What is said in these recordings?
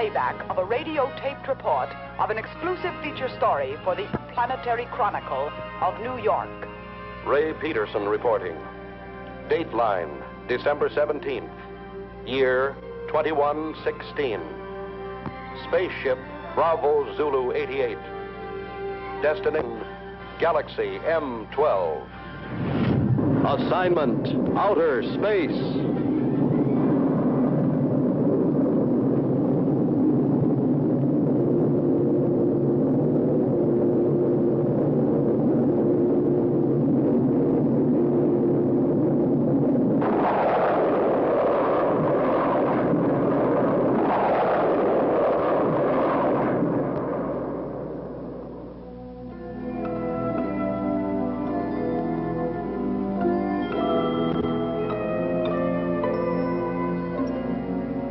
playback of a radio-taped report of an exclusive feature story for the Planetary Chronicle of New York. Ray Peterson reporting. Dateline, December 17th. Year 2116. Spaceship Bravo Zulu 88. Destination Galaxy M12. Assignment Outer Space.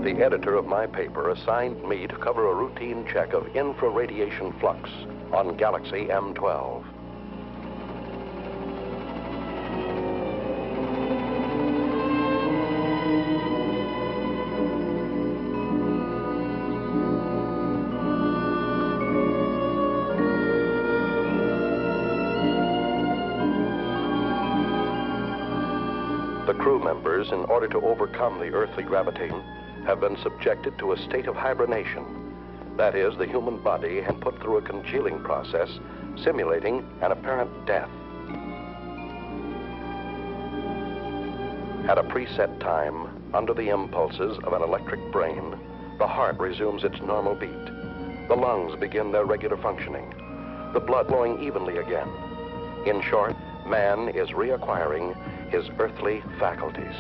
The editor of my paper assigned me to cover a routine check of infraradiation flux on Galaxy M12. The crew members, in order to overcome the earthly gravitation, have been subjected to a state of hibernation. That is, the human body has put through a congealing process, simulating an apparent death. At a preset time, under the impulses of an electric brain, the heart resumes its normal beat. The lungs begin their regular functioning, the blood flowing evenly again. In short, man is reacquiring his earthly faculties.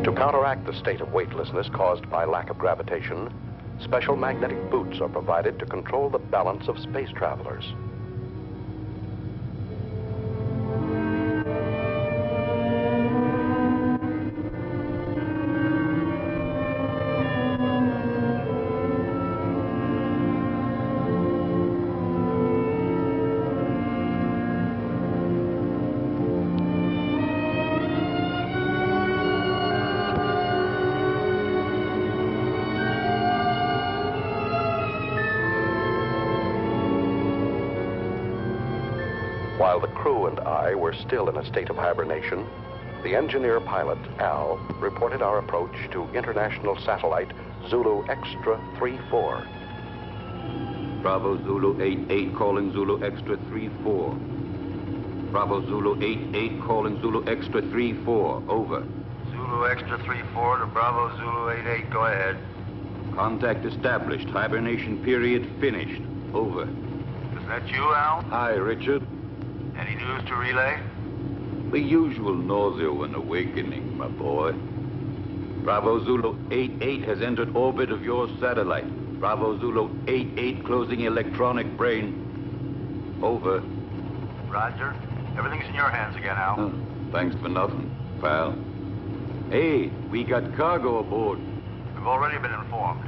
To counteract the state of weightlessness caused by lack of gravitation, special magnetic boots are provided to control the balance of space travelers. While the crew and I were still in a state of hibernation, the engineer pilot, Al, reported our approach to international satellite Zulu Extra 34. Bravo Zulu 88 calling Zulu Extra 34. Bravo Zulu 88 calling Zulu Extra 34. Over. Zulu Extra 34 to Bravo Zulu 88. Go ahead. Contact established. Hibernation period finished. Over. Is that you, Al? Hi, Richard. Any news to relay? The usual nausea when awakening, my boy. Bravo Zulu 88 has entered orbit of your satellite. Bravo Zulu 88 closing electronic brain. Over. Roger. Everything's in your hands again, Al. Thanks for nothing, pal. Hey, we got cargo aboard. We've already been informed.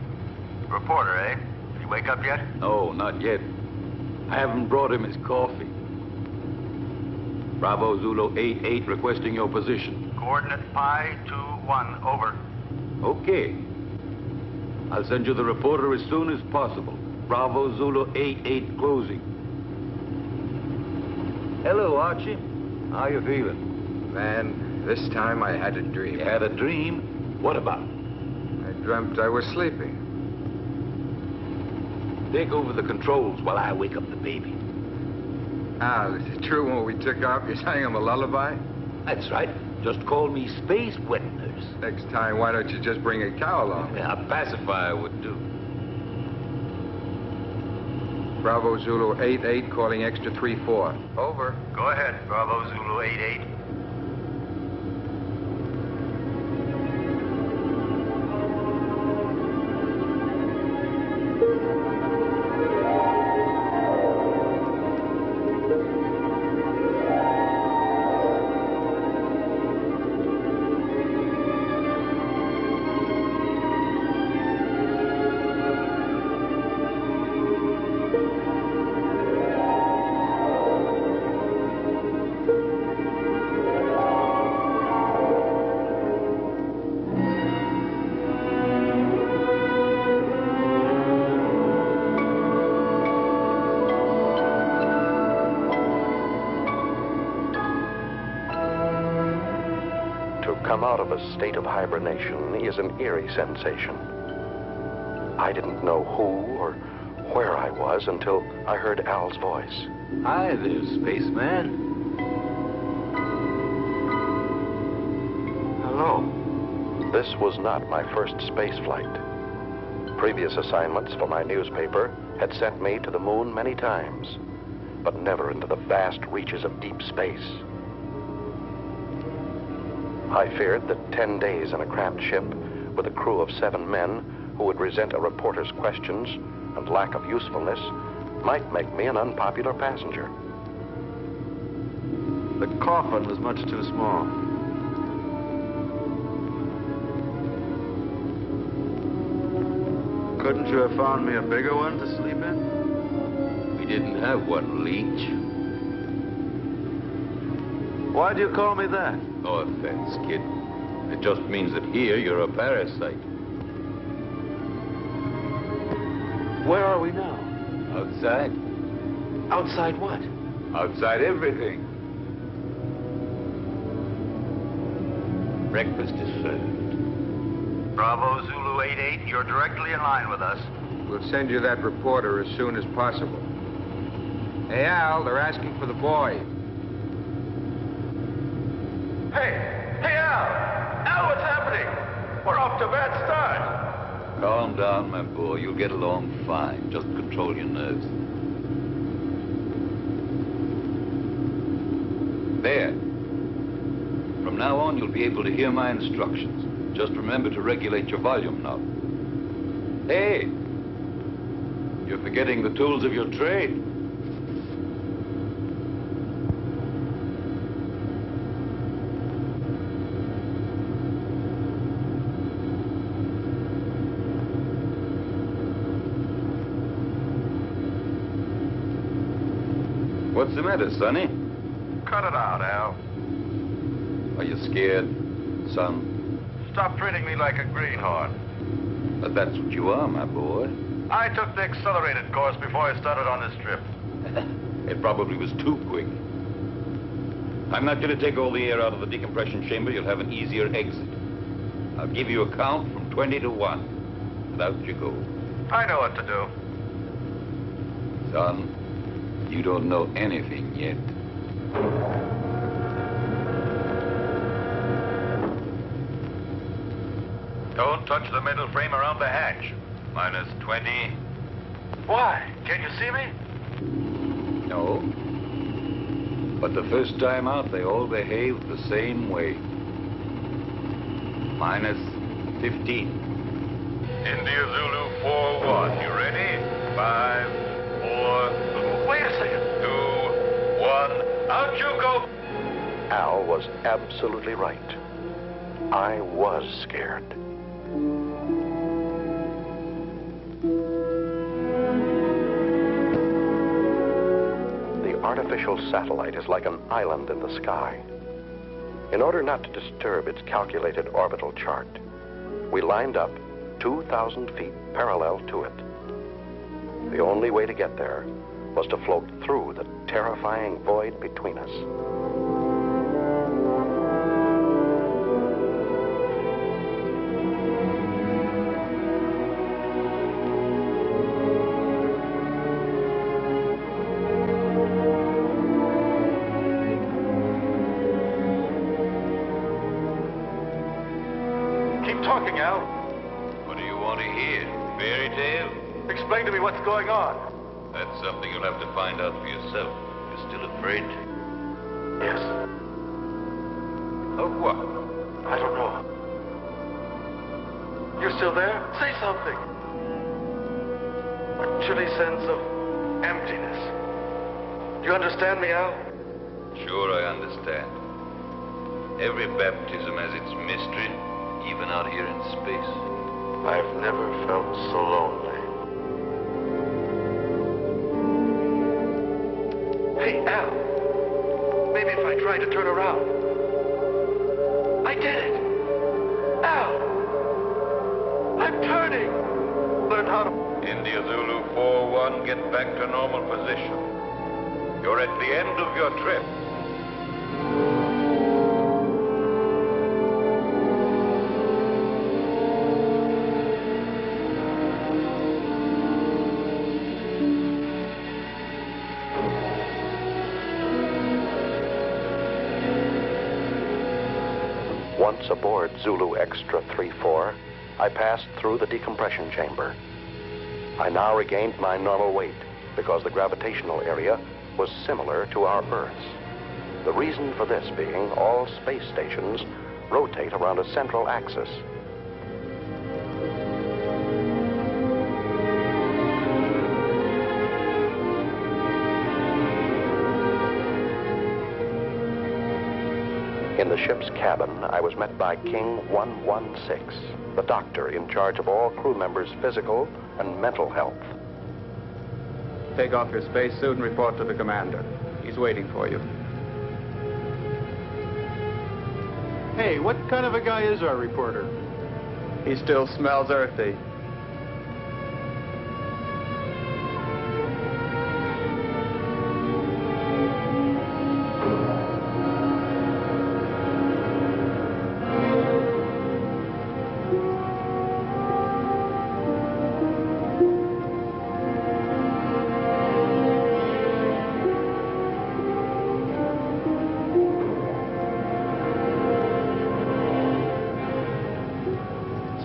Reporter, eh? Did he wake up yet? No, not yet. I haven't brought him his coffee. Bravo Zulu 88 requesting your position. Coordinate Pi 21. Over. Okay. I'll send you the reporter as soon as possible. Bravo Zulu 88 closing. Hello, Archie. How you feeling? Man, this time I had a dream. You had a dream? What about? I dreamt I was sleeping. Take over the controls while I wake up the baby. Al, is it true when we took off you sang him a lullaby? That's right. Just call me Space Wet-Nurse. Next time, why don't you just bring a cow along? Yeah, a pacifier would do. Bravo Zulu 88 calling extra 34. Over. Go ahead, Bravo Zulu 88. Come out of a state of hibernation is an eerie sensation. I didn't know who or where I was until I heard Al's voice. Hi there, spaceman. Hello. This was not my first space flight. Previous assignments for my newspaper had sent me to the moon many times, but never into the vast reaches of deep space. I feared that 10 days in a cramped ship with a crew of 7 men who would resent a reporter's questions and lack of usefulness might make me an unpopular passenger. The coffin was much too small. Couldn't you have found me a bigger one to sleep in? We didn't have one, Leech. Why do you call me that? No offense, kid. It just means that here you're a parasite. Where are we now? Outside. Outside what? Outside everything. Breakfast is served. Bravo Zulu 88, you're directly in line with us. We'll send you that reporter as soon as possible. Hey, Al, they're asking for the boy. Hey, Al! Al, what's happening? We're off to a bad start. Calm down, my boy. You'll get along fine. Just control your nerves. There. From now on, you'll be able to hear my instructions. Just remember to regulate your volume knob. Hey! You're forgetting the tools of your trade. What's the matter, Sonny? Cut it out, Al. Are you scared, son? Stop treating me like a greenhorn. But that's what you are, my boy. I took the accelerated course before I started on this trip. It probably was too quick. I'm not going to take all the air out of the decompression chamber. You'll have an easier exit. I'll give you a count from 20 to 1. And out you go. I know what to do. Son, you don't know anything yet. Don't touch the metal frame around the hatch. Minus 20. Why? Can't you see me? No. But the first time out, they all behaved the same way. Minus 15. India Zulu 4-1. You ready? 5, 4... Wait a second. 2, 1. Out you go. Al was absolutely right. I was scared. The artificial satellite is like an island in the sky. In order not to disturb its calculated orbital chart, we lined up 2,000 feet parallel to it. The only way to get there was to float through the terrifying void between us. talking, Al. What do you want to hear? Fairy tale? Explain to me what's going on. That's something you'll have to find out for yourself. You're still afraid? Yes. Of what? I don't know. You still there? Say something. A chilly sense of emptiness. Do you understand me, Al? Sure, I understand. Every baptism has its mystery, even out here in space. I've never felt so lonely. Hey, Al. Maybe if I try to turn around. I did it. Al. I'm turning. Learn how to... India Zulu 4-1, get back to normal position. You're at the end of your trip. Once aboard Zulu Extra 3-4, I passed through the decompression chamber. I now regained my normal weight because the gravitational area was similar to our Earth's. The reason for this being all space stations rotate around a central axis. In the ship's cabin, I was met by King 116, the doctor in charge of all crew members' physical and mental health. Take off your spacesuit and report to the commander. He's waiting for you. Hey, what kind of a guy is our reporter? He still smells earthy.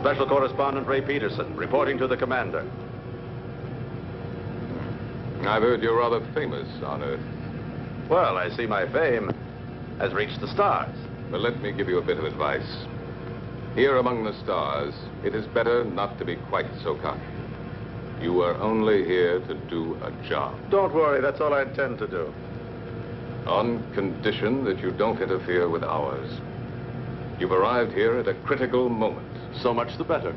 Special Correspondent Ray Peterson, reporting to the commander. I've heard you're rather famous on Earth. Well, I see my fame has reached the stars. But let me give you a bit of advice. Here among the stars, it is better not to be quite so cocky. You are only here to do a job. Don't worry, that's all I intend to do. On condition that you don't interfere with ours. You've arrived here at a critical moment. So much the better.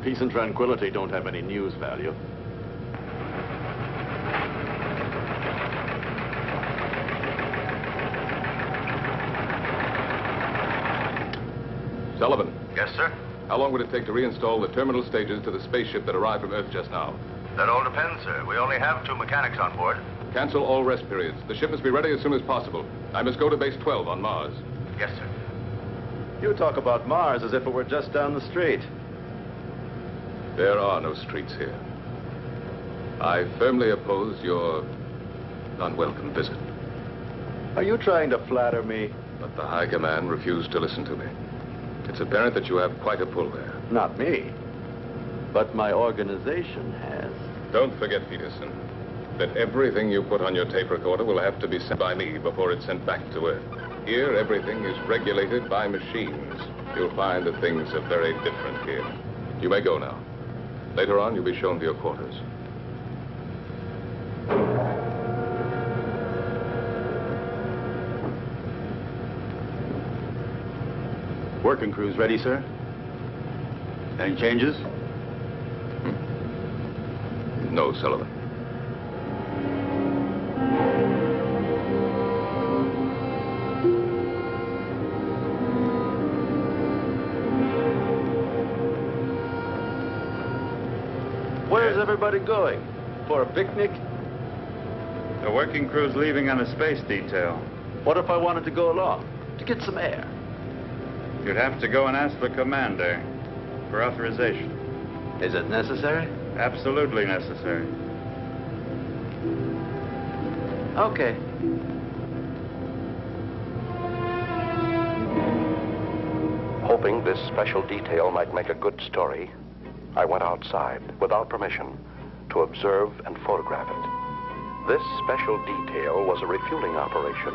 Peace and tranquility don't have any news value. Sullivan. Yes, sir? How long would it take to reinstall the terminal stages to the spaceship that arrived from Earth just now? That all depends, sir. We only have 2 mechanics on board. Cancel all rest periods. The ship must be ready as soon as possible. I must go to base 12 on Mars. Yes, sir. You talk about Mars as if it were just down the street. There are no streets here. I firmly oppose your unwelcome visit. Are you trying to flatter me? But the High Command refused to listen to me. It's apparent that you have quite a pull there. Not me. But my organization has. Don't forget, Peterson, that everything you put on your tape recorder will have to be sent by me before it's sent back to Earth. Here, everything is regulated by machines. You'll find that things are very different here. You may go now. Later on, you'll be shown to your quarters. Working crew's ready, sir? Any changes? No, Sullivan. Where's everybody going? For a picnic? The working crew's leaving on a space detail. What if I wanted to go along? To get some air? You'd have to go and ask the commander for authorization. Is it necessary? Absolutely necessary. Hoping Hoping this special detail might make a good story, I went outside, without permission, to observe and photograph it. This special detail was a refueling operation,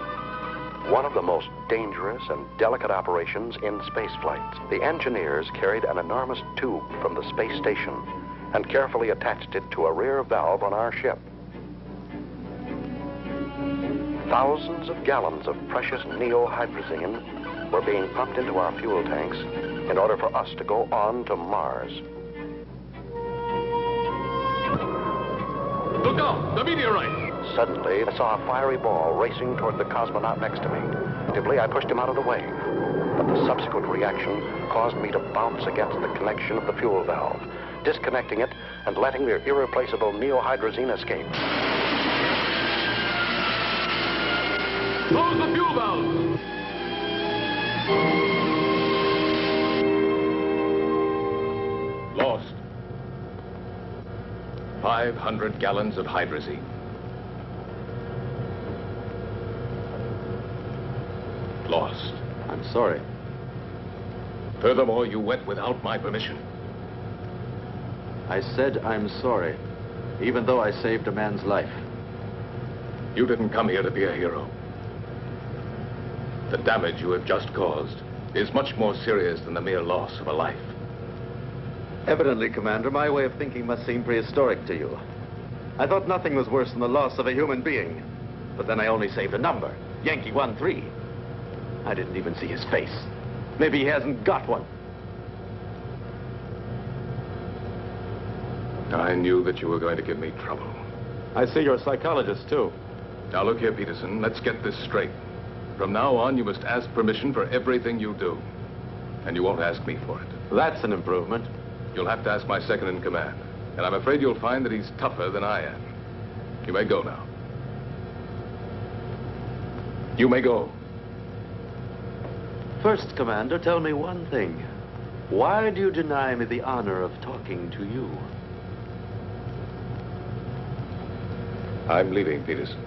one of the most dangerous and delicate operations in spaceflight. The engineers carried an enormous tube from the space station and carefully attached it to a rear valve on our ship. Thousands of gallons of precious neohydrazine were being pumped into our fuel tanks in order for us to go on to Mars. Look out! The meteorite! Suddenly, I saw a fiery ball racing toward the cosmonaut next to me. Instinctively, I pushed him out of the way. But the subsequent reaction caused me to bounce against the connection of the fuel valve, disconnecting it and letting the irreplaceable neohydrazine escape. Close the fuel valve! Lost. 500 gallons of hydrazine. Lost. I'm sorry. Furthermore, you went without my permission. I said I'm sorry, even though I saved a man's life. You didn't come here to be a hero. The damage you have just caused is much more serious than the mere loss of a life. Evidently, Commander, my way of thinking must seem prehistoric to you. I thought nothing was worse than the loss of a human being. But then I only saved a number, Yankee 13. I didn't even see his face. Maybe he hasn't got one. I knew that you were going to give me trouble. I see you're a psychologist, too. Now look here, Peterson, let's get this straight. From now on, you must ask permission for everything you do. And you won't ask me for it. That's an improvement. You'll have to ask my second in command. And I'm afraid you'll find that he's tougher than I am. You may go now. You may go. First, Commander, tell me one thing. Why do you deny me the honor of talking to you? I'm leaving, Peterson.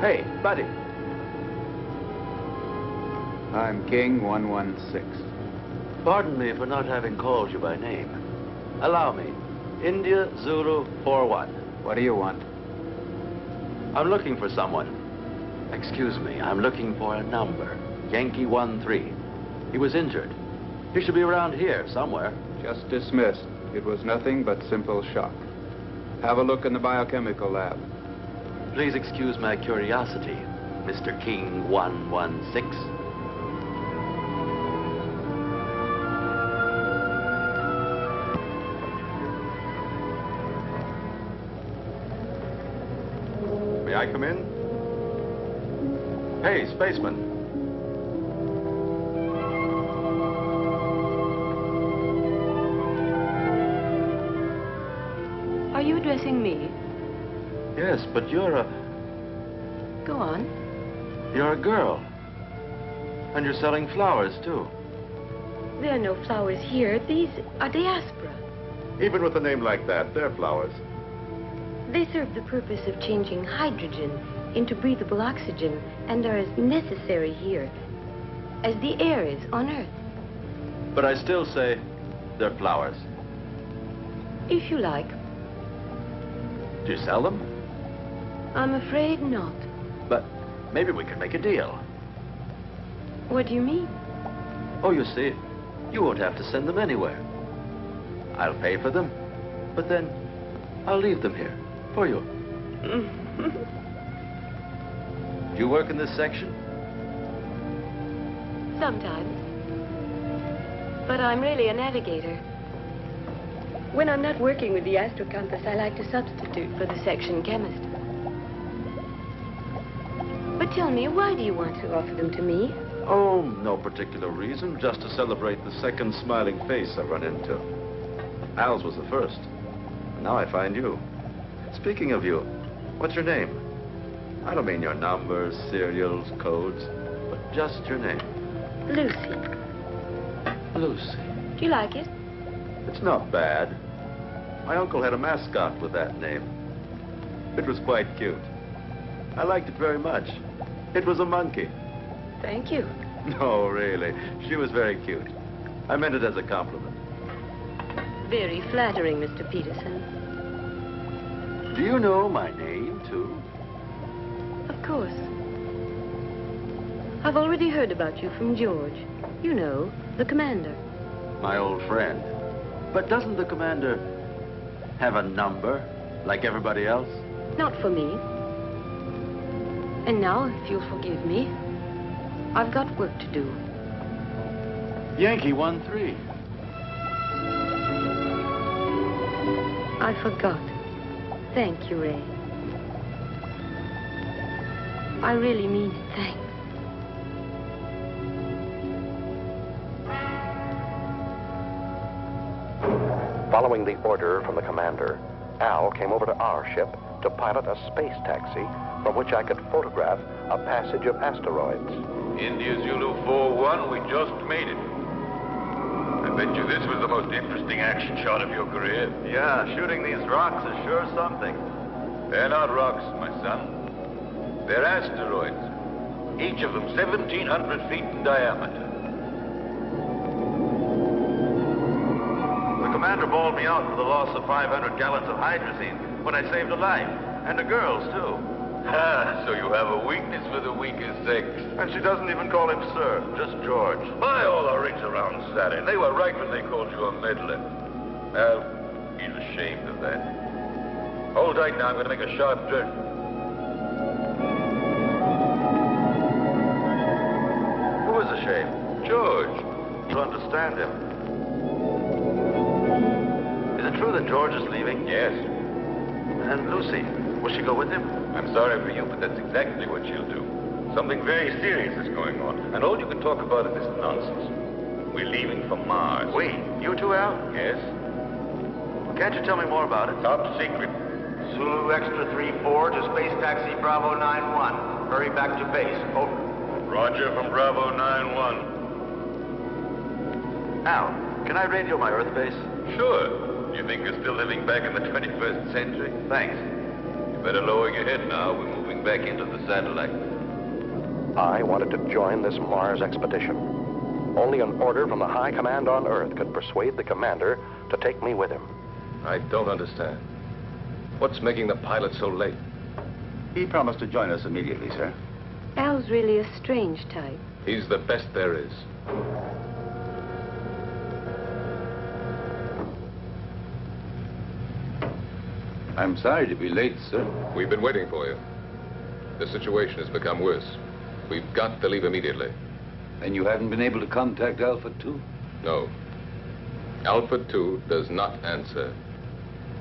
Hey, buddy. I'm King 116. Pardon me for not having called you by name. Allow me. India Zulu 41. What do you want? I'm looking for someone. Excuse me, I'm looking for a number. Yankee 13. He was injured. He should be around here somewhere. Just dismissed. It was nothing but simple shock. Have a look in the biochemical lab. Please excuse my curiosity, Mr. King 116. May I come in? Hey, spaceman. Are you addressing me? Yes, but you're a... Go on. You're a girl. And you're selling flowers, too. There are no flowers here. These are diaspora. Even with a name like that, they're flowers. They serve the purpose of changing hydrogen into breathable oxygen and are as necessary here as the air is on Earth. But I still say they're flowers. If you like. Do you sell them? I'm afraid not. But maybe we could make a deal. What do you mean? Oh, you see, you won't have to send them anywhere. I'll pay for them, but then I'll leave them here for you. Do you work in this section? Sometimes. But I'm really a navigator. When I'm not working with the astrocompass, I like to substitute for the section chemist. But tell me, why do you want to offer them to me? Oh, no particular reason. Just to celebrate the second smiling face I run into. Al's was the first. And now I find you. Speaking of you, what's your name? I don't mean your numbers, serials, codes, but just your name. Lucy. Lucy. Do you like it? It's not bad. My uncle had a mascot with that name. It was quite cute. I liked it very much. It was a monkey. Thank you. No, really. She was very cute. I meant it as a compliment. Very flattering, Mr. Peterson. Do you know my name, too? Of course. I've already heard about you from George. You know, the commander. My old friend. But doesn't the commander have a number, like everybody else? Not for me. And now, if you'll forgive me, I've got work to do. Yankee 1-3. I forgot. Thank you, Ray. I really mean it. Thanks. Following the order from the commander, Al came over to our ship to pilot a space taxi from which I could photograph a passage of asteroids. India Zulu 4-1, we just made it. I bet you this was the most interesting action shot of your career. Yeah, shooting these rocks is sure something. They're not rocks, my son. They're asteroids. Each of them 1,700 feet in diameter. The commander bawled me out for the loss of 500 gallons of hydrazine when I saved a life. And a girl's, too. Ah, so you have a weakness for the weaker sex. And she doesn't even call him sir, just George. My, all the rings around Saturn. They were right when they called you a meddler. Well, he's ashamed of that. Hold tight now, I'm going to make a sharp turn. Who is ashamed? George. To understand him. Is it true that George is leaving? Yes. And Lucy, will she go with him? I'm sorry for you, but that's exactly what she'll do. Something very serious is going on, and all you can talk about is this nonsense. We're leaving for Mars. We? You two, Al? Yes? Can't you tell me more about it? Top secret. Zulu Extra 3-4 to Space Taxi Bravo 9-1. Hurry back to base. Over. Roger from Bravo 9-1. Al, can I radio my Earth base? Sure. You think you're still living back in the 21st century? Thanks. You better lower your head now. We're moving back into the satellite. I wanted to join this Mars expedition. Only an order from the High Command on Earth could persuade the commander to take me with him. I don't understand. What's making the pilot so late? He promised to join us immediately, sir. Al's really a strange type. He's the best there is. I'm sorry to be late, sir. We've been waiting for you. The situation has become worse. We've got to leave immediately. And you haven't been able to contact Alpha 2? No. Alpha 2 does not answer.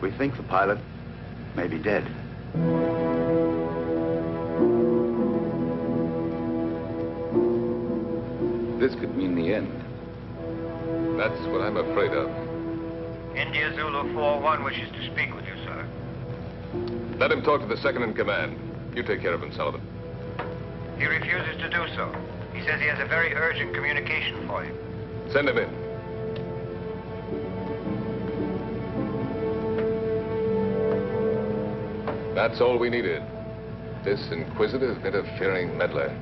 We think the pilot may be dead. This could mean the end. That's what I'm afraid of. India Zulu 4-1 wishes to speak with you, sir. Let him talk to the second in command. You take care of him, Sullivan. He refuses to do so. He says he has a very urgent communication for you. Send him in. That's all we needed. This inquisitive, interfering meddler.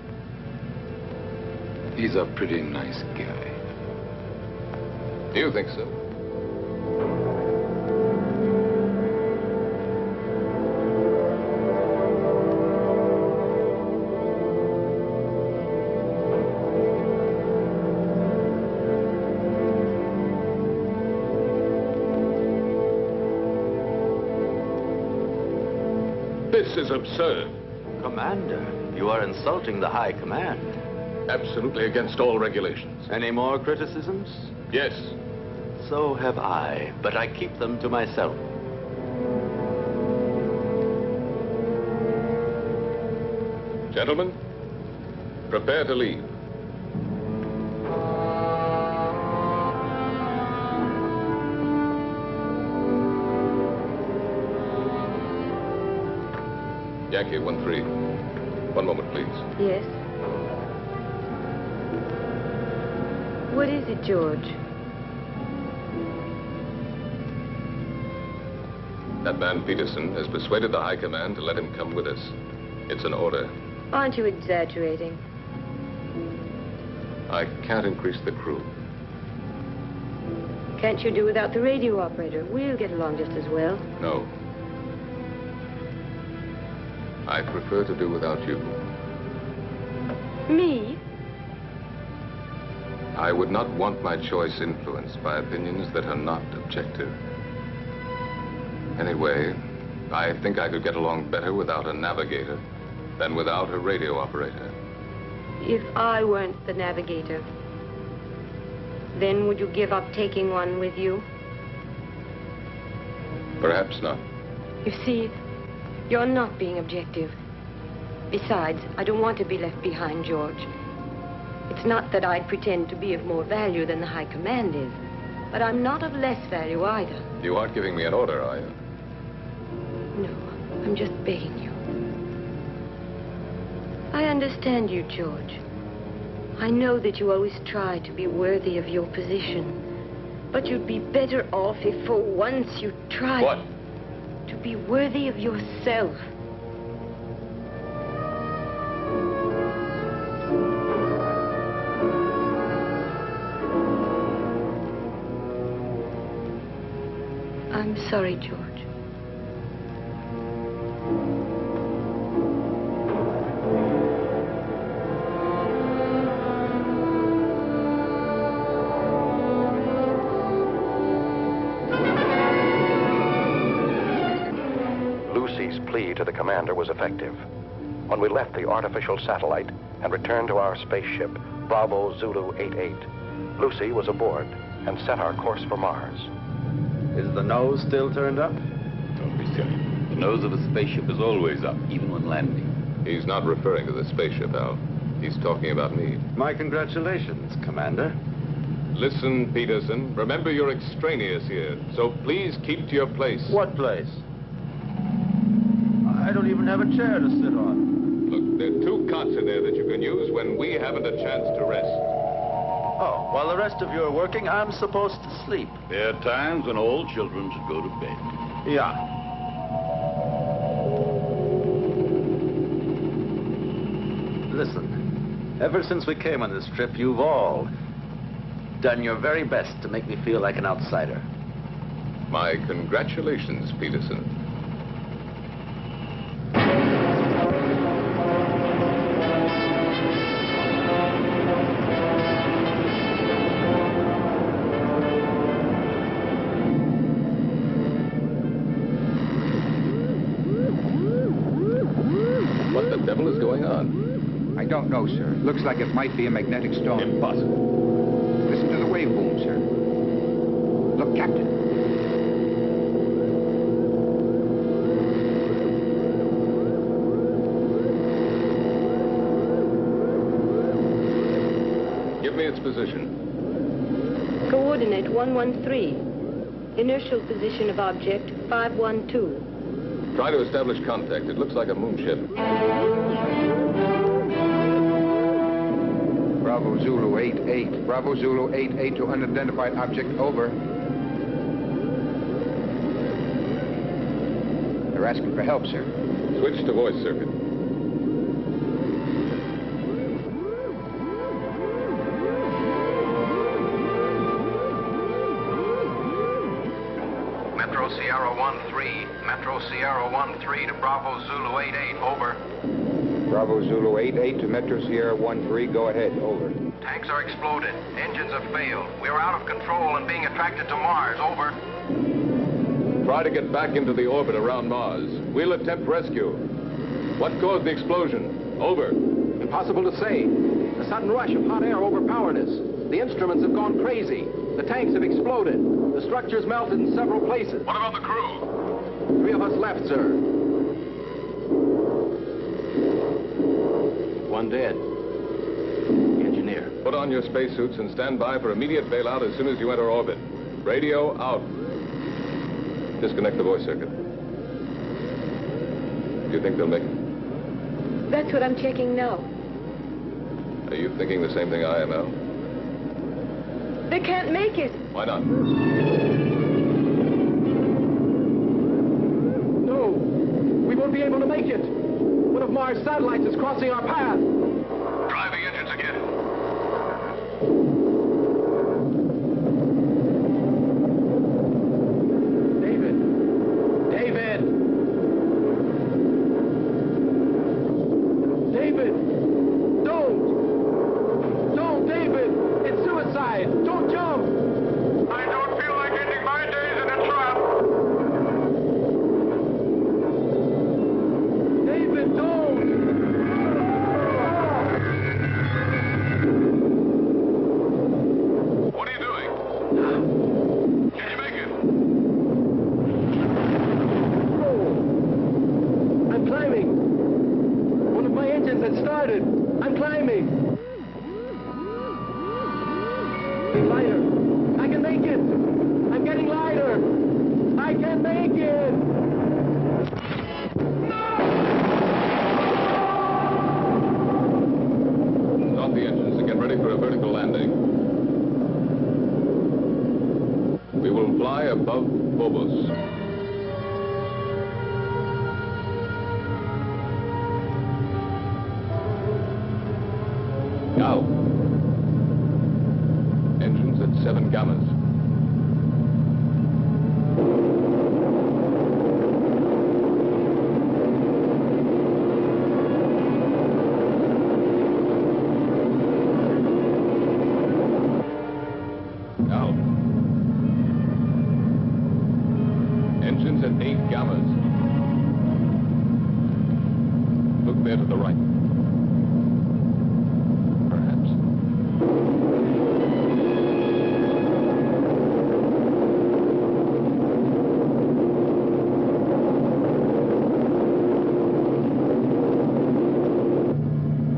He's a pretty nice guy. You think so? This is absurd. Commander, you are insulting the High Command. Absolutely against all regulations. Any more criticisms? Yes. So have I, but I keep them to myself. Gentlemen, prepare to leave. Yankee 1-3. One moment, please. Yes? What is it, George? That man Peterson has persuaded the High Command to let him come with us. It's an order. Aren't you exaggerating? I can't increase the crew. Can't you do without the radio operator? We'll get along just as well. No. I prefer to do without you. Me? I would not want my choice influenced by opinions that are not objective. Anyway, I think I could get along better without a navigator than without a radio operator. If I weren't the navigator, then would you give up taking one with you? Perhaps not. You see, you're not being objective. Besides, I don't want to be left behind, George. It's not that I'd pretend to be of more value than the High Command is, but I'm not of less value either. You aren't giving me an order, are you? No, I'm just begging you. I understand you, George. I know that you always try to be worthy of your position, but you'd be better off if for once you tried... What? To be worthy of yourself. I'm sorry, George. Lucy's plea to the commander was effective. When we left the artificial satellite and returned to our spaceship, Bravo Zulu 88, Lucy was aboard and set our course for Mars. Is the nose still turned up? Don't be silly. The nose of a spaceship is always up, even when landing. He's not referring to the spaceship, Al. He's talking about me. My congratulations, Commander. Listen, Peterson. Remember you're extraneous here, so please keep to your place. What place? I don't even have a chair to sit on. Look, there are 2 cots in there that you can use when we haven't a chance to rest. Oh, while the rest of you are working, I'm supposed to sleep. There are times when all children should go to bed. Yeah. Listen, ever since we came on this trip, you've all done your very best to make me feel like an outsider. My congratulations, Peterson. What the devil is going on? I don't know, sir. Looks like it might be a magnetic storm. Impossible. Listen to the wave boom, sir. Look, Captain. Give me its position. Coordinate 113. Inertial position of object 512. Try to establish contact. It looks like a moonship. Bravo Zulu 88. Bravo Zulu 88 to unidentified object, over. They're asking for help, sir. Switch to voice circuit. Metro Sierra 1-3. Metro Sierra 1-3 to Bravo Zulu 88, over. Bravo Zulu 88 to Metro Sierra 13, go ahead, over. Tanks are exploded. Engines have failed. We are out of control and being attracted to Mars, over. Try to get back into the orbit around Mars. We'll attempt rescue. What caused the explosion? Over. Impossible to say. A sudden rush of hot air overpowered us. The instruments have gone crazy. The tanks have exploded. The structure's melted in several places. What about the crew? 3 of us left, sir. 1 dead. The engineer. Put on your spacesuits and stand by for immediate bailout as soon as you enter orbit. Radio out. Disconnect the voice circuit. Do you think they'll make it? That's what I'm checking now. Are you thinking the same thing I am, Al? They can't make it. Why not? No, we won't be able to make it. One of Mars' satellites is crossing our path. Try the engines again. David! David! David! Don't, David! It's suicide! Don't jump! I don't feel like ending my days in a trap. David, don't! What are you doing? Can you make it? Oh, I'm climbing. One of my engines had started. I'm climbing. Getting lighter. I can make it. I'm getting lighter. I can make it. Start the engines and get ready for a vertical landing. We will fly above Phobos. Now. Engines at 7 gammas. Now. Engines at 8 gammas. Look there to the right. Perhaps.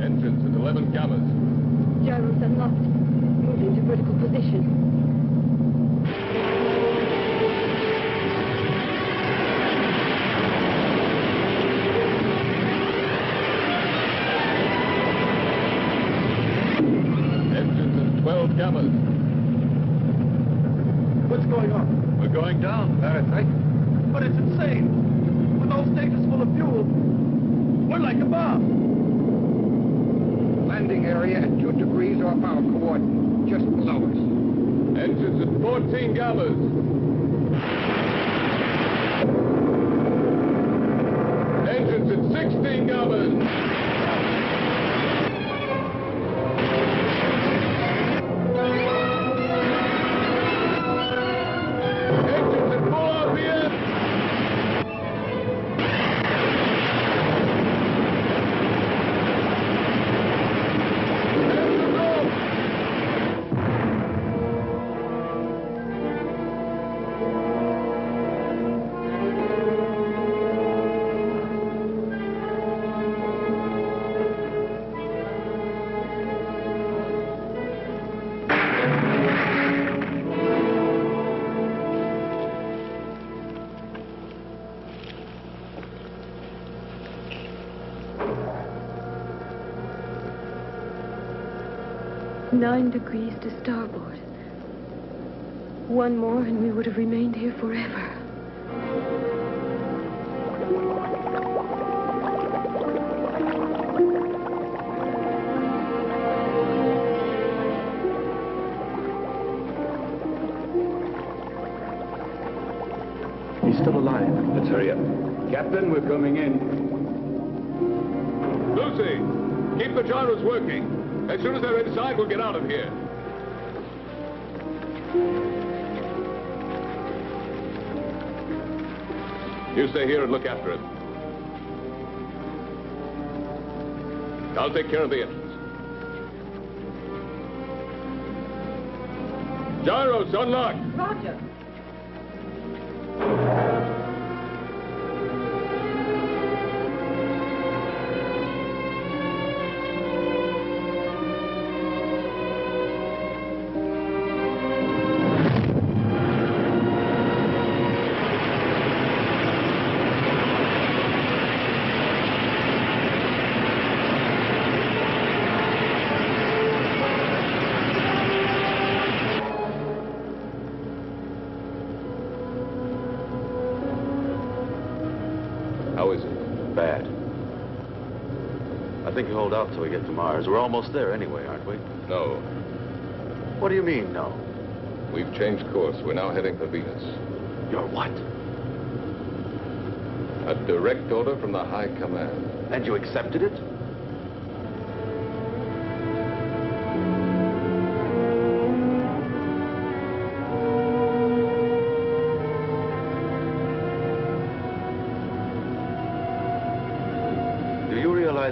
Engines at 11 gammas. Gyros unlocked. Move into vertical position. Engines at 12 gammas. What's going on? We're going down, Fahrenheit. But it's insane. With those stages full of fuel, we're like a bomb. Landing area at 2 degrees off our coordinate, just below us. Engines at 14 gammas. Engines at 16 gammas. Engines at full RPM. Engines off. Nine degrees to starboard. One more and we would have remained here forever. He's still alive. Let's hurry up. Captain, we're coming in. Lucy, keep the gyros working. As soon as they're inside, we'll get out of here. You stay here and look after him. I'll take care of the engines. Gyros, unlocked. Roger. I think you hold out till we get to Mars. We're almost there anyway, aren't we? No. What do you mean, no? We've changed course. We're now heading for Venus. You're what? A direct order from the High Command. And you accepted it?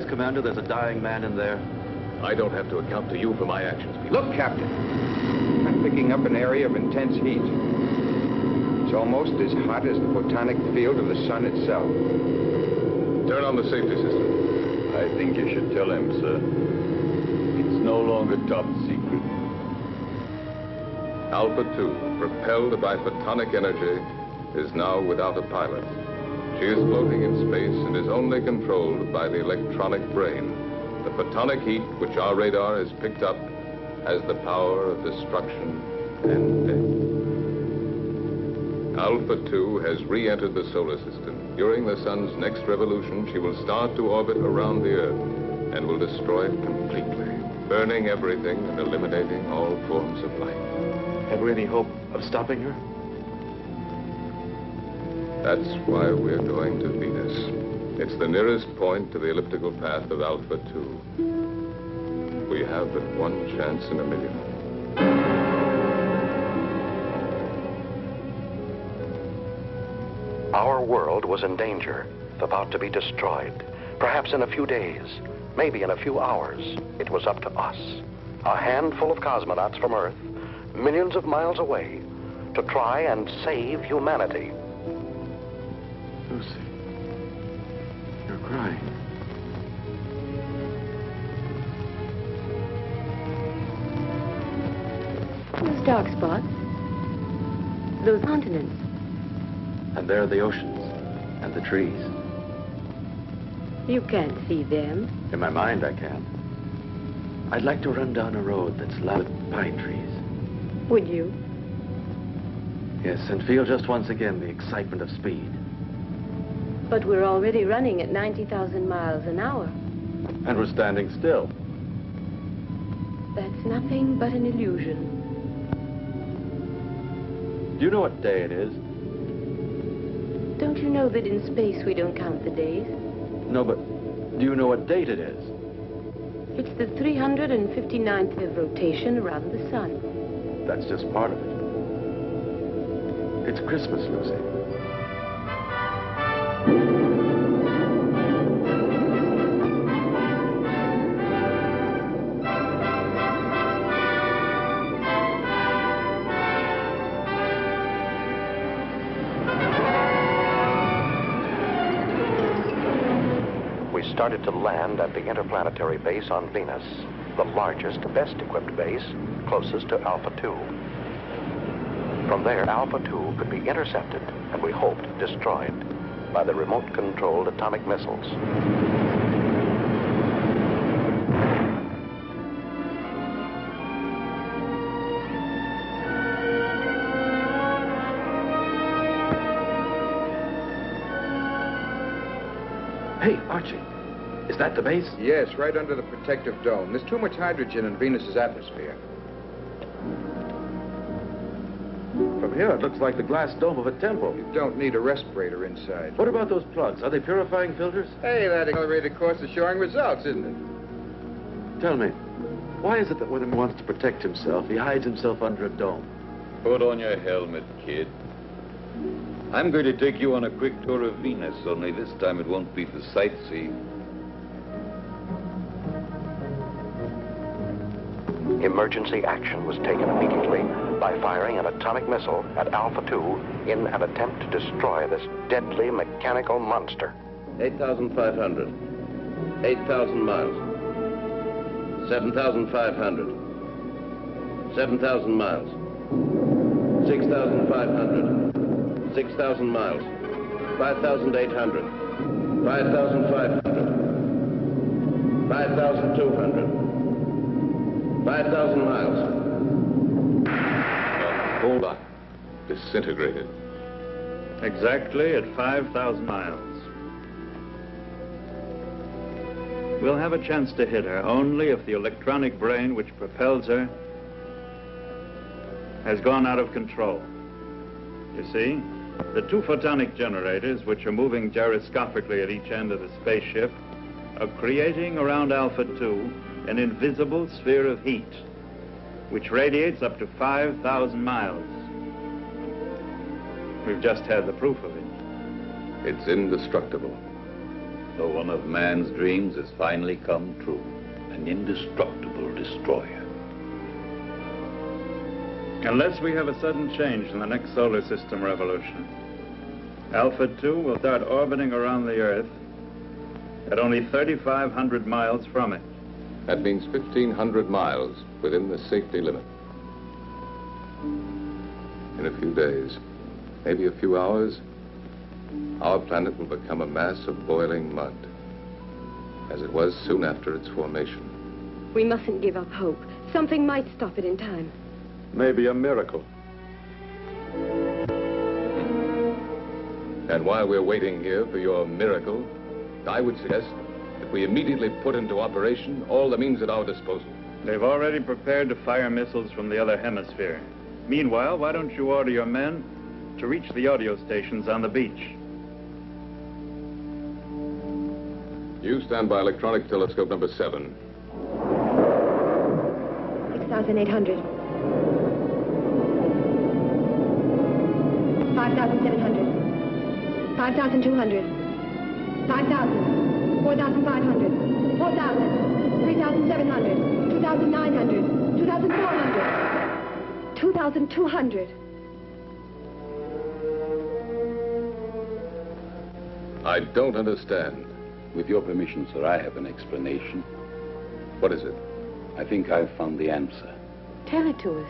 Commander, there's a dying man in there. I don't have to account to you for my actions, Peter. Look, Captain. I'm picking up an area of intense heat. It's almost as hot as the photonic field of the sun itself. Turn on the safety system. I think you should tell him, sir. It's no longer top secret. Alpha 2, propelled by photonic energy, is now without a pilot. She is floating in space and is only controlled by the electronic brain. The photonic heat, which our radar has picked up, has the power of destruction and death. Alpha 2 has re-entered the solar system. During the sun's next revolution, she will start to orbit around the Earth and will destroy it completely, burning everything and eliminating all forms of life. Have we any hope of stopping her? That's why we're going to Venus. It's the nearest point to the elliptical path of Alpha 2. We have but one chance in a million. Our world was in danger, about to be destroyed. Perhaps in a few days, maybe in a few hours. It was up to us, a handful of cosmonauts from Earth, millions of miles away, to try and save humanity. Lucy, you're crying. Those dark spots. Those continents. And there are the oceans and the trees. You can't see them. In my mind, I can. I'd like to run down a road that's lined with pine trees. Would you? Yes, and feel just once again the excitement of speed. But we're already running at 90,000 miles an hour. And we're standing still. That's nothing but an illusion. Do you know what day it is? Don't you know that in space we don't count the days? No, but do you know what date it is? It's the 359th of rotation around the sun. That's just part of it. It's Christmas, Lucy. Started to land at the interplanetary base on Venus, the largest, best-equipped base, closest to Alpha 2. From there, Alpha 2 could be intercepted, and we hoped destroyed, by the remote-controlled atomic missiles. Hey, Archie. Is that the base? Yes, right under the protective dome. There's too much hydrogen in Venus's atmosphere. From here, it looks like the glass dome of a temple. You don't need a respirator inside. What about those plugs? Are they purifying filters? Hey, that accelerated course is showing results, isn't it? Tell me, why is it that when he wants to protect himself, he hides himself under a dome? Put on your helmet, kid. I'm going to take you on a quick tour of Venus, only this time it won't be for sightseeing. Emergency action was taken immediately by firing an atomic missile at Alpha 2 in an attempt to destroy this deadly mechanical monster. 8,500. 8,000 miles. 7,500. 7,000 miles. 6,500. 6,000 miles. 5,800. 5,500. 5,200. 5,000 miles. Hold on. Disintegrated. Exactly at 5,000 miles. We'll have a chance to hit her only if the electronic brain which propels her has gone out of control. You see, the two photonic generators, which are moving gyroscopically at each end of the spaceship, are creating around Alpha 2 an invisible sphere of heat, which radiates up to 5,000 miles. We've just had the proof of it. It's indestructible. So one of man's dreams has finally come true. An indestructible destroyer. Unless we have a sudden change in the next solar system revolution, Alpha 2 will start orbiting around the Earth at only 3,500 miles from it. That means 1,500 miles within the safety limit. In a few days, maybe a few hours, our planet will become a mass of boiling mud, as it was soon after its formation. We mustn't give up hope. Something might stop it in time. Maybe a miracle. And while we're waiting here for your miracle, I would suggest that we immediately put into operation all the means at our disposal. They've already prepared to fire missiles from the other hemisphere. Meanwhile, why don't you order your men to reach the audio stations on the beach? You stand by electronic telescope number 7. 6,800. 5,700. 5,200. 5,000. 4,500. 4,000. 3,700. 2,900. 2,400. 2,200. I don't understand. With your permission, sir, I have an explanation. What is it? I think I've found the answer. Tell it to us.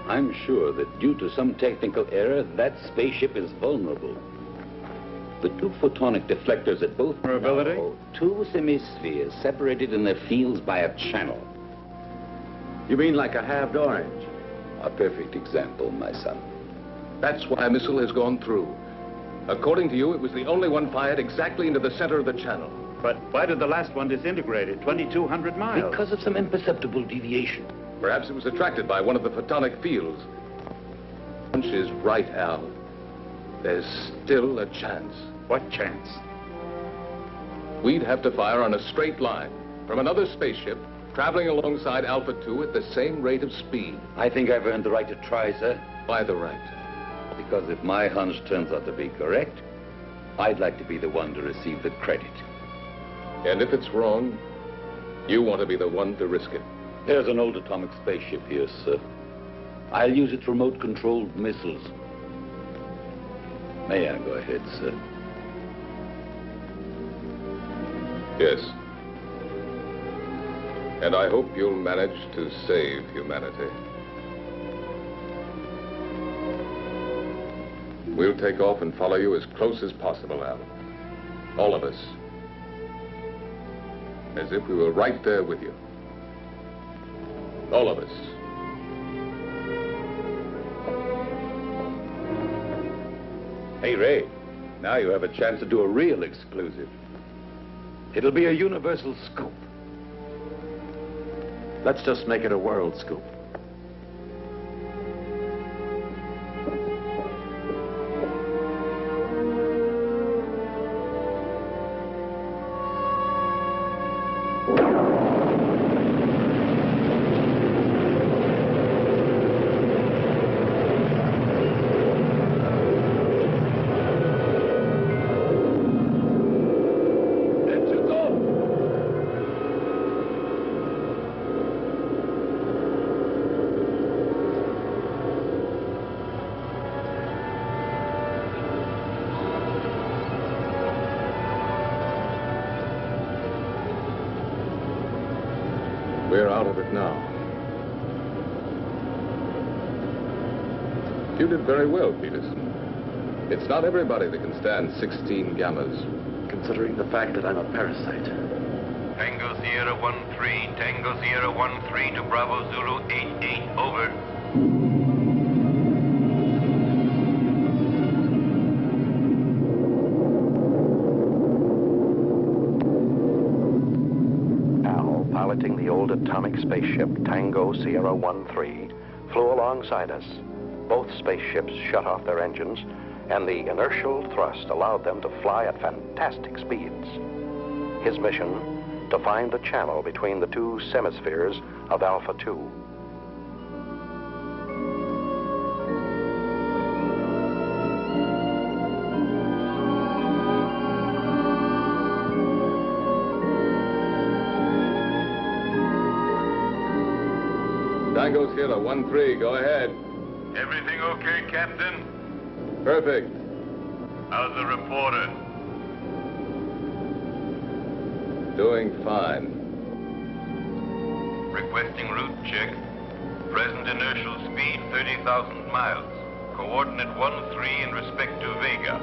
I'm sure that due to some technical error, that spaceship is vulnerable. The two photonic deflectors at both Vulnerability? Two semispheres separated in their fields by a channel. You mean like a halved orange? A perfect example, my son. That's why a missile has gone through. According to you, it was the only one fired exactly into the center of the channel. But why did the last one disintegrate at 2,200 miles? Because of some imperceptible deviation. Perhaps it was attracted by one of the photonic fields. Hunch is right, Al. There's still a chance. What chance? We'd have to fire on a straight line from another spaceship traveling alongside Alpha 2 at the same rate of speed. I think I've earned the right to try, sir. By the right. Because if my hunch turns out to be correct, I'd like to be the one to receive the credit. And if it's wrong, you want to be the one to risk it. There's an old atomic spaceship here, sir. I'll use its remote-controlled missiles. May I go ahead, sir? Yes. And I hope you'll manage to save humanity. We'll take off and follow you as close as possible, Al. All of us. As if we were right there with you. All of us. Hey, Ray, now you have a chance to do a real exclusive. It'll be a universal scoop. Let's just make it a world scoop. We're out of it now. You did very well, Peterson. It's not everybody that can stand 16 gammas. Considering the fact that I'm a parasite. Tango Sierra 1-3, Tango Sierra 1-3 to Bravo Zulu 8-8, over. piloting the old atomic spaceship Tango Sierra 13, flew alongside us. Both spaceships shut off their engines, and the inertial thrust allowed them to fly at fantastic speeds. His mission, to find the channel between the two semispheres of Alpha 2. Tango Sierra 13, go ahead. Everything okay, Captain? Perfect. How's the reporter? Doing fine. Requesting route check. Present inertial speed 30,000 miles. Coordinate 13 in respect to Vega.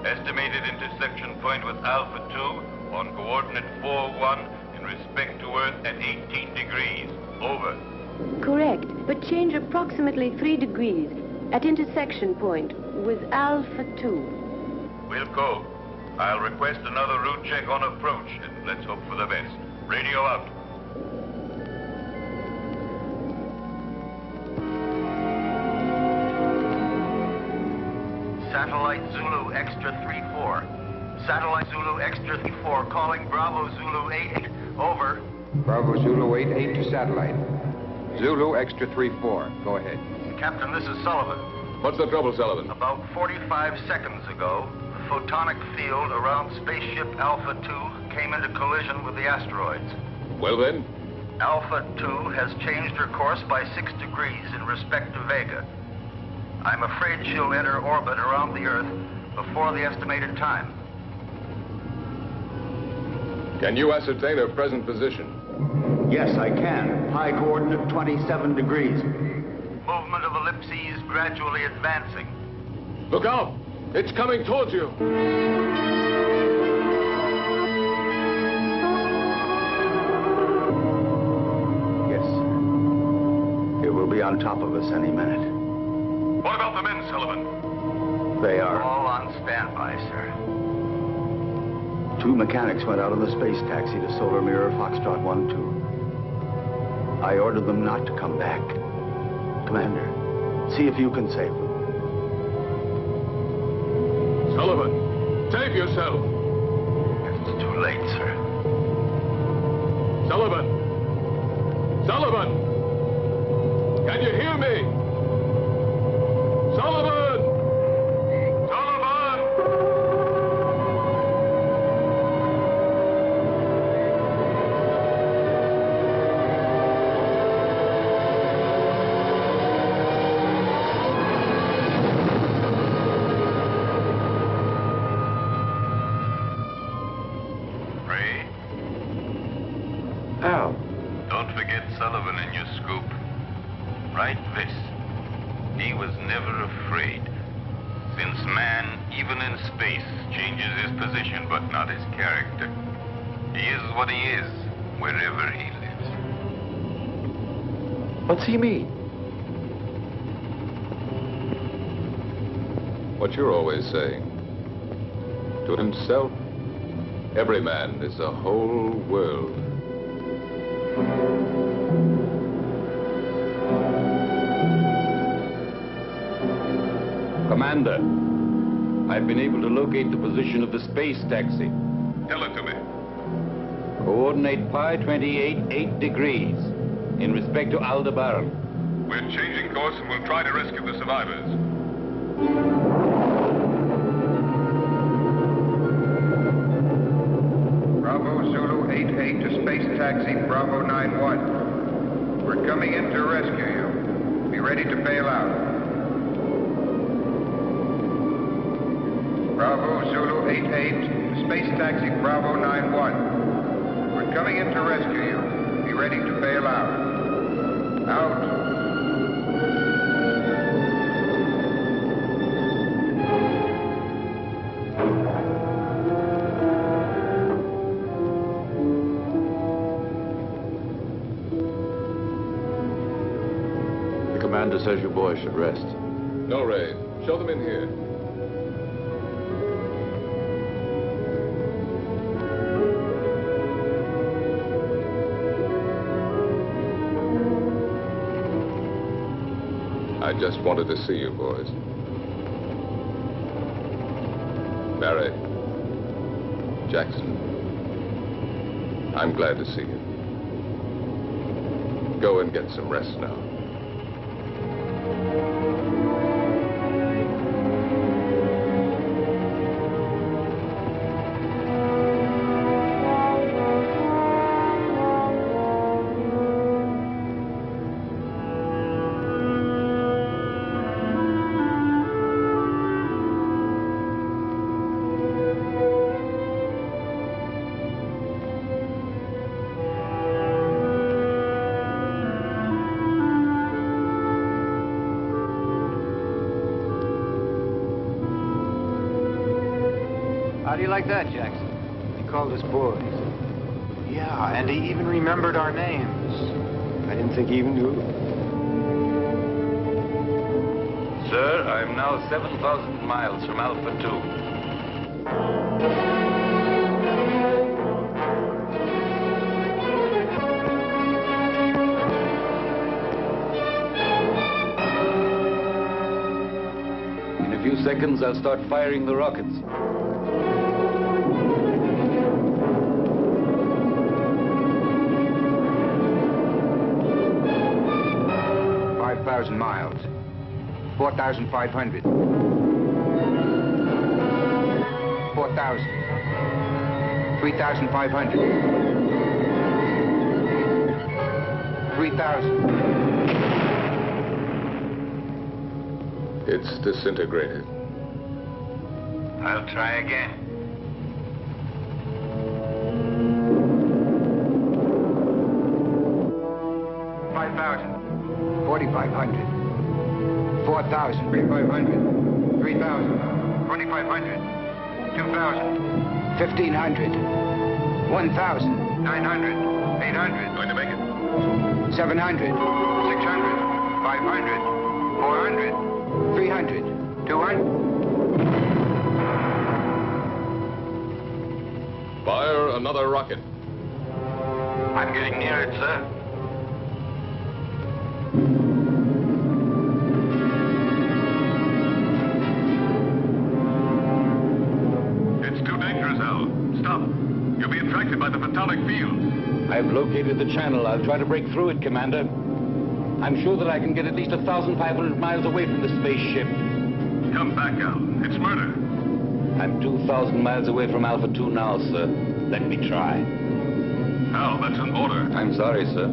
Estimated intersection point with Alpha 2 on coordinate 41 in respect to Earth at 18 degrees. Over. Correct, but change approximately 3 degrees at intersection point with Alpha 2. Wilco, I'll request another route check on approach, and let's hope for the best. Radio out. Satellite Zulu Extra 34. Satellite Zulu Extra 34 calling Bravo Zulu 88. Over. Bravo Zulu 88 to satellite. Zulu Extra 34. Go ahead. Captain, this is Sullivan. What's the trouble, Sullivan? About 45 seconds ago, the photonic field around spaceship Alpha 2 came into collision with the asteroids. Well then? Alpha 2 has changed her course by 6 degrees in respect to Vega. I'm afraid she'll enter orbit around the Earth before the estimated time. Can you ascertain her present position? Yes, I can. High coordinate 27 degrees. Movement of ellipses gradually advancing. Look out! It's coming towards you! Yes. It will be on top of us any minute. What about the men, Sullivan? They are. All on standby, sir. 2 mechanics went out on the space taxi to Solar Mirror Foxtrot 1-2. I ordered them not to come back. Commander, see if you can save them. Sullivan, save yourself! It's too late, sir. Sullivan! Sullivan! Can you hear me? Sullivan! What's he mean? What you're always saying. To himself, every man is a whole world. Commander, I've been able to locate the position of the space taxi. Tell it to me. Coordinate pi 28, 8 degrees in respect to Aldebaran. We're changing course and we'll try to rescue the survivors. Bravo Zulu 88 to space taxi Bravo 91. We're coming in to rescue you. Be ready to bail out. Bravo Zulu 88 to space taxi Bravo 91. We're coming in to rescue you. Be ready to bail out. Out. The commander says you boys should rest. No, Ray. Show them in here. I just wanted to see you, boys. Barry, Jackson, I'm glad to see you. Go and get some rest now. How do you like that, Jackson? He called us boys. Yeah, and he even remembered our names. I didn't think he even knew. Sir, I'm now 7,000 miles from Alpha 2. In a few seconds, I'll start firing the rockets. 5,000 miles. 4,500. 4,000. 3,500. 3,000. It's disintegrated. I'll try again. 4,500. 4,000. 3,500. 3,000. 2,500. 2,000. 1,500. 1,000. 900. 800. Going to make it. 700. 600. 500. 400. 300. 200. Fire another rocket. I'm getting near it, sir. You'll be attracted by the photonic field. I've located the channel. I'll try to break through it, Commander. I'm sure that I can get at least 1,500 miles away from the spaceship. Come back, Al. It's murder. I'm 2,000 miles away from Alpha 2 now, sir. Let me try. Al, that's an order. I'm sorry, sir.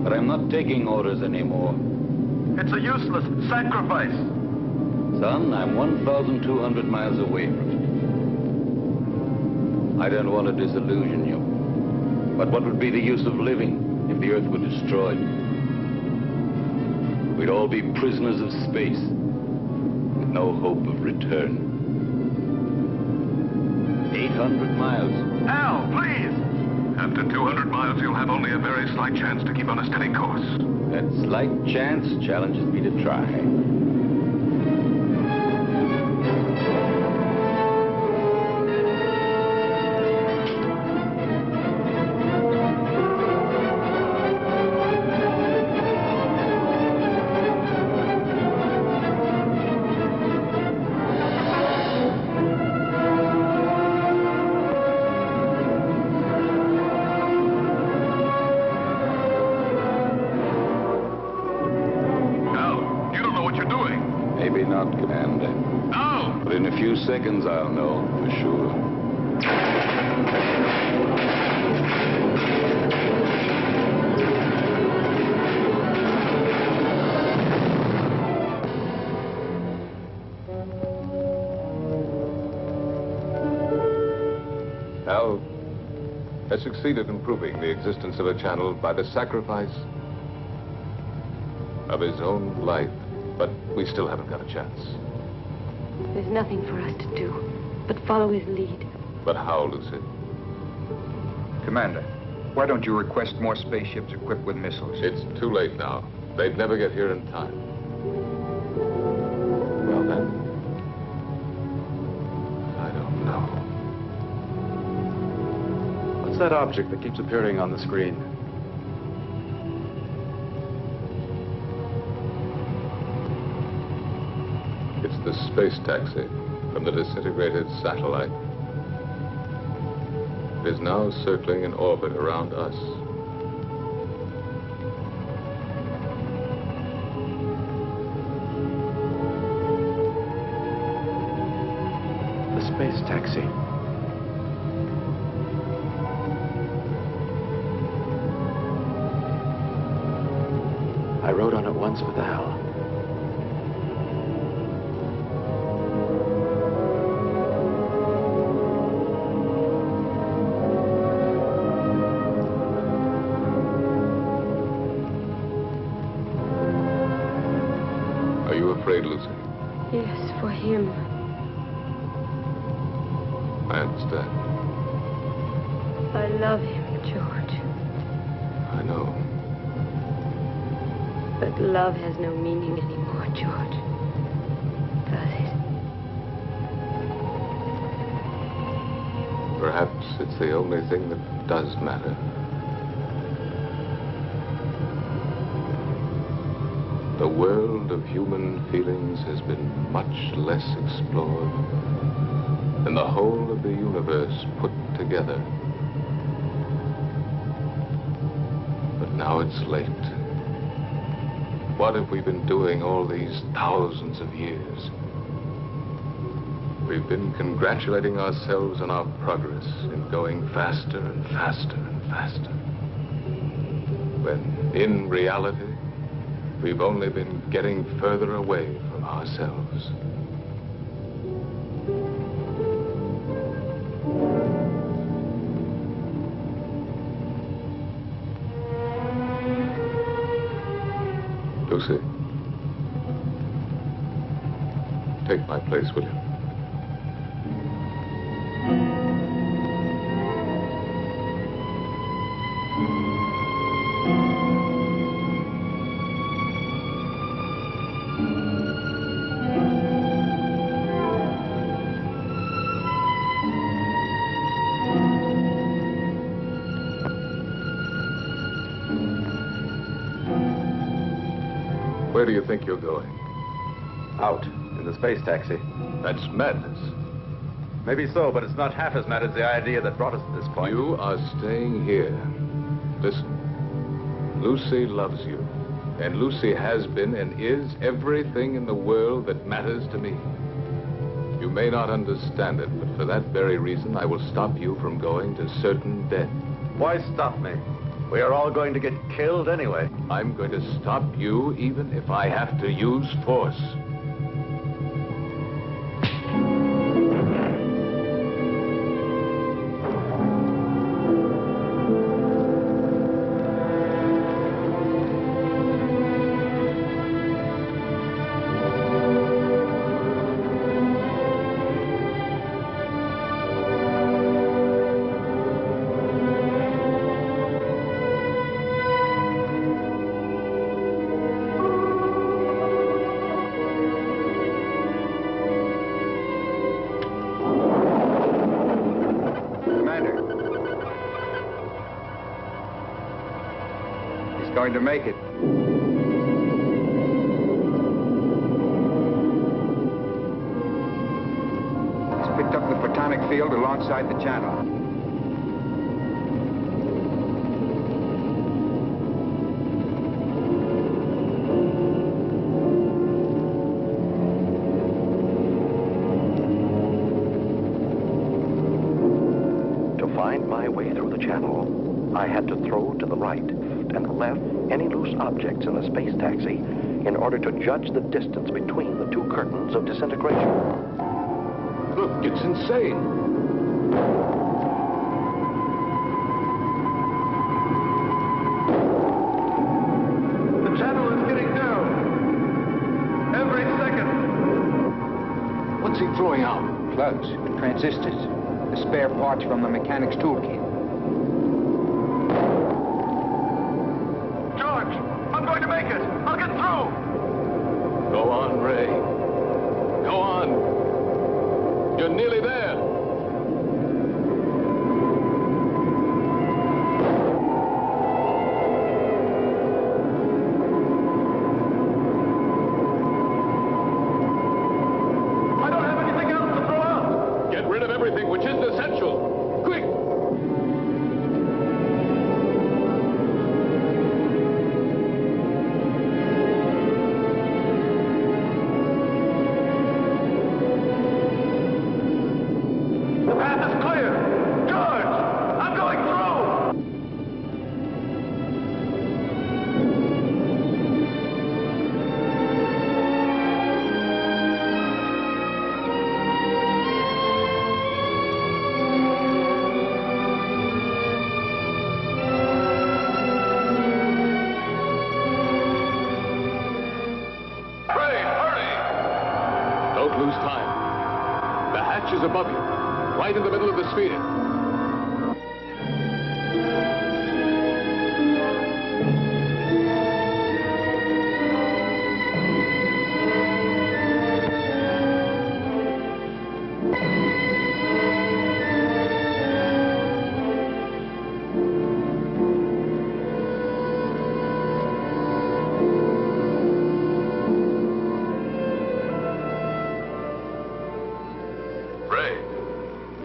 But I'm not taking orders anymore. It's a useless sacrifice. Son, I'm 1,200 miles away from it. I don't want to disillusion you. But what would be the use of living if the Earth were destroyed? We'd all be prisoners of space, with no hope of return. 800 miles. Al, please! After 200 miles, you'll have only a very slight chance to keep on a steady course. That slight chance challenges me to try. Seconds, I'll know for sure. Al has succeeded in proving the existence of a channel by the sacrifice of his own life, but we still haven't got a chance. There's nothing for us to do but follow his lead. But how, Lucy? Commander, why don't you request more spaceships equipped with missiles? It's too late now. They'd never get here in time. Well, then, I don't know. What's that object that keeps appearing on the screen? The space taxi from the disintegrated satellite is now circling in orbit around us. The space taxi. I rode on it once with Al. Are you afraid, Lucy? Yes, for him. I understand. I love him, George. I know. But love has no meaning anymore, George. Does it? Perhaps it's the only thing that does matter. The world of human feelings has been much less explored than the whole of the universe put together. But now it's late. What have we been doing all these thousands of years? We've been congratulating ourselves on our progress in going faster and faster and faster. When, in reality, we've only been getting further away from ourselves. Lucy, take my place, will you? Where do you think you're going? Out, in the space taxi. That's madness. Maybe so, but it's not half as mad as the idea that brought us to this point. You are staying here. Listen, Lucy loves you. And Lucy has been and is everything in the world that matters to me. You may not understand it, but for that very reason, I will stop you from going to certain death. Why stop me? We are all going to get killed anyway. I'm going to stop you even if I have to use force. Going to make it. He's picked up the photonic field alongside the channel. To find my way through the channel, I had to throw to the right and left any loose objects in the space taxi in order to judge the distance between the two curtains of disintegration. Look, it's insane. The channel is getting down. Every second. What's he throwing out? Plugs, transistors, the spare parts from the mechanic's toolkit. I'm going to make it. I'll get through. Go on, Ray. Go on. You're nearly there. is above you, right in the middle of the sphere.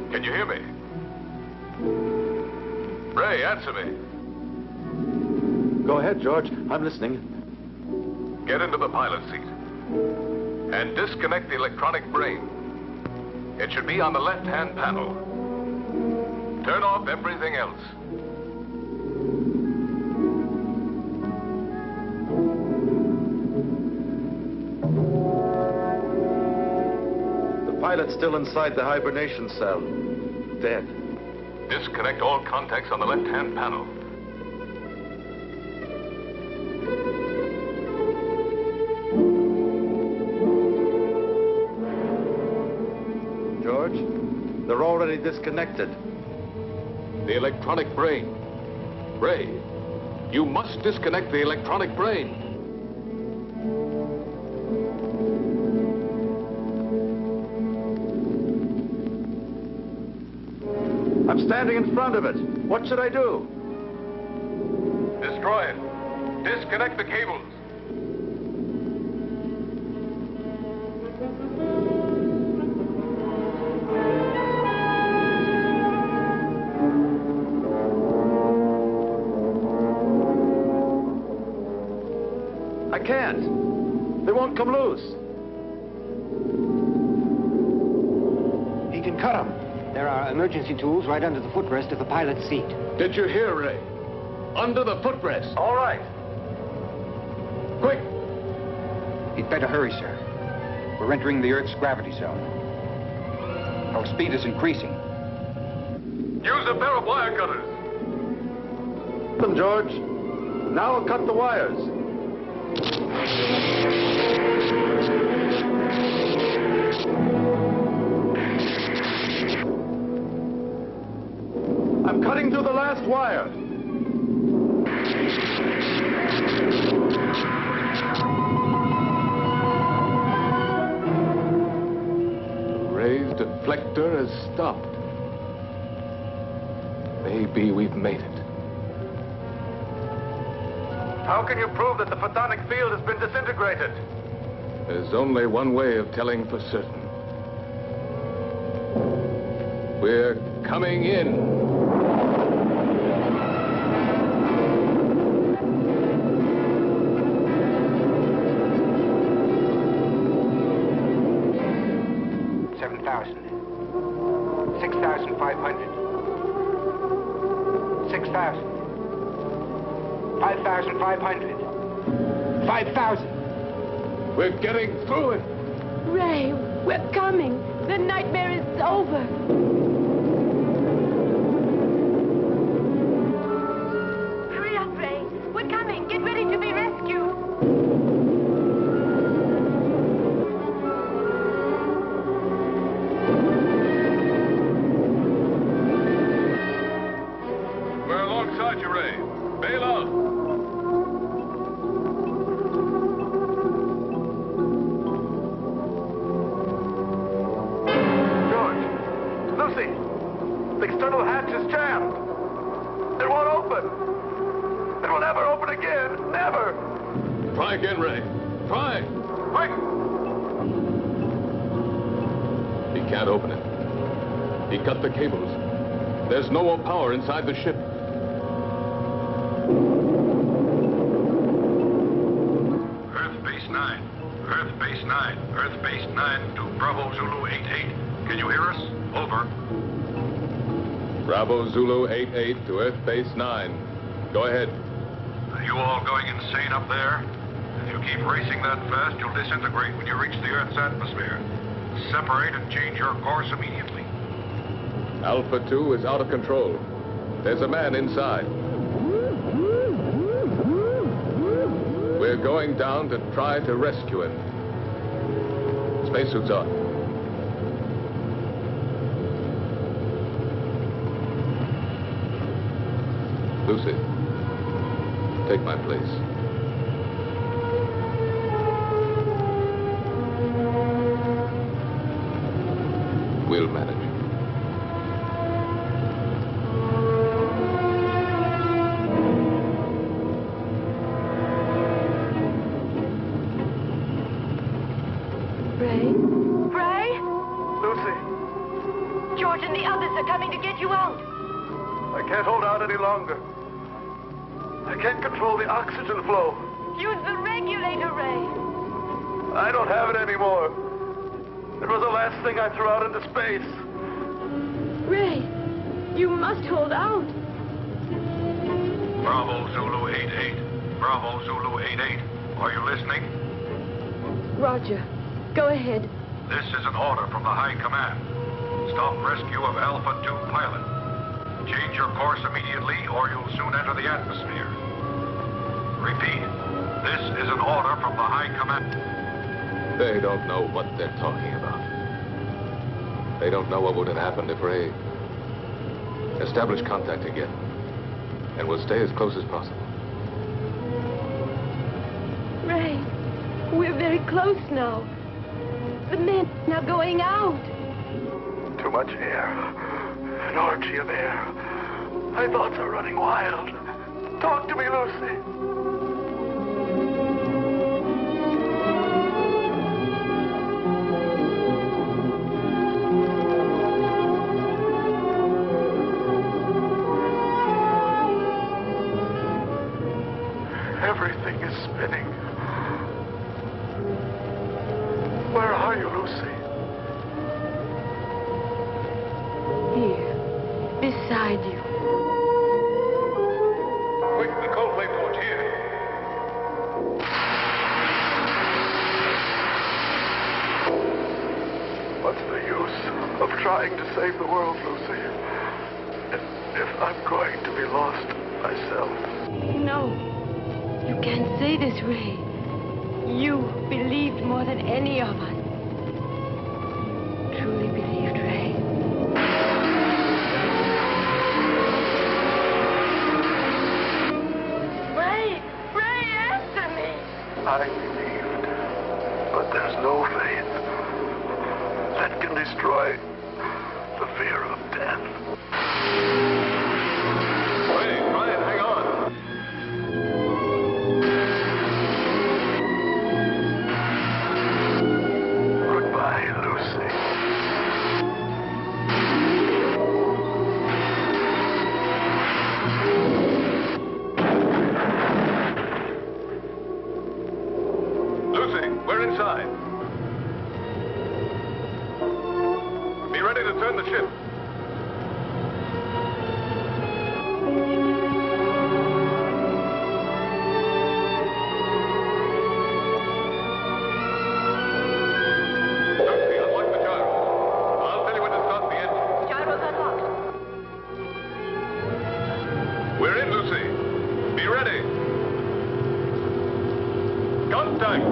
Can you hear me? Ray, answer me. Go ahead, George. I'm listening. Get into the pilot seat and disconnect the electronic brain. It should be on the left-hand panel. Turn off everything else. The pilot's still inside the hibernation cell. Dead. Disconnect all contacts on the left-hand panel. George, they're already disconnected. The electronic brain. Ray, you must disconnect the electronic brain. I'm standing in front of it. What should I do? Destroy it. Disconnect the cables. I can't. They won't come loose. He can cut them. There are emergency tools right under the footrest of the pilot's seat. Did you hear, Ray? Under the footrest. All right. Quick! You'd better hurry, sir. We're entering the Earth's gravity zone. Our speed is increasing. Use a pair of wire cutters. Them, George. Now I'll cut the wires. I'm cutting through the last wire. Ray's deflector has stopped. Maybe we've made it. How can you prove that the photonic field has been disintegrated? There's only one way of telling for certain. We're coming in. We're getting through it. Ray, we're coming. The nightmare is over. Hurry up, Ray. We're coming. Get ready to be rescued. We're alongside you, Ray. Bail out. The external hatch is jammed. It won't open. It will never open again. Never. Try again, Ray. Try. Quick. He can't open it. He cut the cables. There's no more power inside the ship. Earth Base 9. Earth Base 9. Earth Base 9 to Bravo Zulu 88. Can you hear us? Over. Bravo Zulu 88 to Earth Base 9. Go ahead. Are you all going insane up there? If you keep racing that fast, you'll disintegrate when you reach the Earth's atmosphere. Separate and change your course immediately. Alpha 2 is out of control. There's a man inside. We're going down to try to rescue him. Spacesuits on. Lucy, take my place. We'll manage. Ray? Ray? Lucy, George and the others are coming to get you out. I can't hold out any longer. I can't control the oxygen flow. Use the regulator, Ray. I don't have it anymore. It was the last thing I threw out into space. Ray, you must hold out. Bravo Zulu 88. Bravo Zulu 88. Are you listening? Roger. Go ahead. This is an order from the High Command. Stop rescue of Alpha 2 pilot. Change your course immediately or you'll soon enter the atmosphere. Repeat. This is an order from the High Command. They don't know what they're talking about. They don't know what would have happened if Ray... Establish contact again. And we'll stay as close as possible. Ray, we're very close now. The men are going out. Too much air. An orgy of air. My thoughts are running wild. Talk to me, Lucy. Everything is spinning. Where are you, Lucy? Here, beside you. Quick, the cold flame towards here. What's the use of trying to save the world, Lucy? If I'm going to be lost myself. No, you can't say this, Ray. You believed more than any of us. You truly believed, Ray. Ray, answer me. I believed, but there's no faith that can destroy the fear of death. Wait, Brian, hang on. Goodbye, Lucy. Lucy, we're inside. Be ready to turn the ship. Lucy, unlock the gyro. I'll tell you when to start the engine. Gyro's unlocked. We're in, Lucy. Be ready. Contact.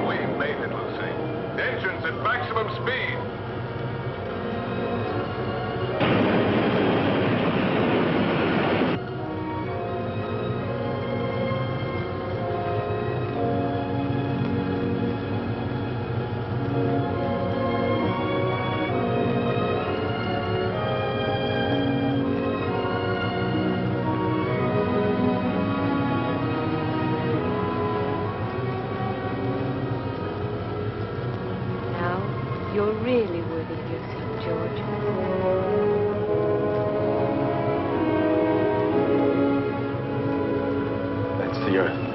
We've made it, Lucy. Engines at maximum speed. Now, you're really worthy of yourself, George. That's the Earth.